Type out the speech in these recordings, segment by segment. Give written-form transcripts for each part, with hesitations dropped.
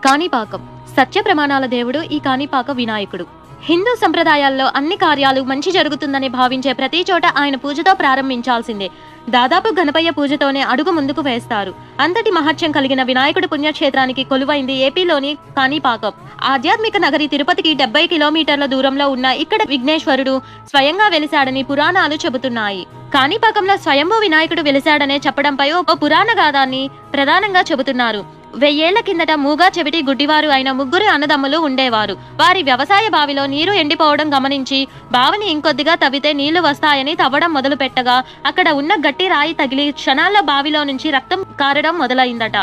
కాణిపాకం సత్య ప్రమాణాల దేవుడు ఈ కాణిపాక వినాయకుడు. హిందూ సంప్రదాయాల్లో అన్ని కార్యాలు మంచి జరుగుతుందని భావించే ప్రతి చోట ఆయన పూజతో ప్రారంభించాల్సిందే. దాదాపు గణపయ్య పూజతోనే అడుగు ముందుకు వేస్తారు. అంతటి మహత్యం కలిగిన వినాయకుడి పుణ్యక్షేత్రానికి కొలువైంది ఏపీలోని కాణిపాకం. ఆధ్యాత్మిక నగరి తిరుపతికి 70 కిలోమీటర్ల దూరంలో ఉన్న ఇక్కడ విఘ్నేశ్వరుడు స్వయంగా వెలిశాడని పురాణాలు చెబుతున్నాయి. కాణిపాకంలో స్వయంభూ వినాయకుడు వెలిశాడనే చెప్పడంపై ఓ పురాణ గాథాన్ని ప్రధానంగా చెబుతున్నారు. 1000 ఏళ్ల కిందట మూగా చెవిటి గుడ్డివారు అయిన ముగ్గురు అన్నదమ్ములు ఉండేవారు. వారి వ్యవసాయ బావిలో నీరు ఎండిపోవడం గమనించి బావిని ఇంకొద్దిగా తవ్వితే నీళ్లు వస్తాయని తవ్వడం మొదలు పెట్టగా అక్కడ ఉన్న గట్టి రాయి తగిలి క్షణాల్లో బావిలో నుంచి రక్తం కారడం మొదలైందట.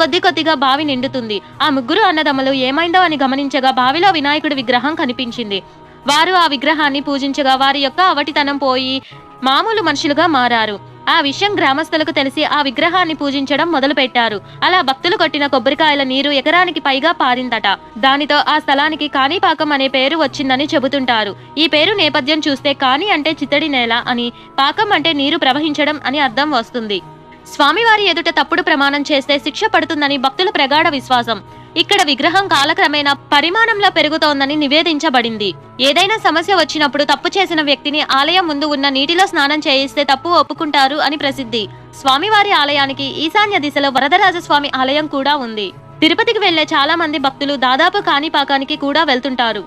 కొద్ది కొద్దిగా బావి నిండుతుంది. ఆ ముగ్గురు అన్నదమ్ములు ఏమైందో అని గమనించగా బావిలో వినాయకుడి విగ్రహం కనిపించింది. వారు ఆ విగ్రహాన్ని పూజించగా వారి యొక్క అవటితనం పోయి మామూలు మనుషులుగా మారారు. ఆ విషయం గ్రామస్తులకు తెలిసి ఆ విగ్రహాన్ని పూజించడం మొదలు పెట్టారు. అలా భక్తులు కొట్టిన కొబ్బరికాయల నీరు ఎకరానికి పైగా పారిందట. దానితో ఆ స్థలానికి కాణిపాకం అనే పేరు వచ్చిందని చెబుతుంటారు. ఈ పేరు నేపథ్యం చూస్తే కాణి అంటే చిత్తడి నేల అని, పాకం అంటే నీరు ప్రవహించడం అని అర్థం వస్తుంది. స్వామివారి ఎదుట తప్పుడు ప్రమాణం చేస్తే శిక్ష పడుతుందని భక్తుల ప్రగాఢ విశ్వాసం. ఇక్కడ విగ్రహం కాలక్రమేణా పరిమాణంలో పెరుగుతోందని నివేదించబడింది. ఏదైనా సమస్య వచ్చినప్పుడు తప్పు చేసిన వ్యక్తిని ఆలయం ముందు ఉన్న నీటిలో స్నానం చేయిస్తే తప్పు ఒప్పుకుంటారు అని ప్రసిద్ధి. స్వామివారి ఆలయానికి ఈశాన్య దిశలో వరదరాజస్వామి ఆలయం కూడా ఉంది. తిరుపతికి వెళ్లే చాలా మంది భక్తులు దాదాపు కాణిపాకానికి కూడా వెళ్తుంటారు.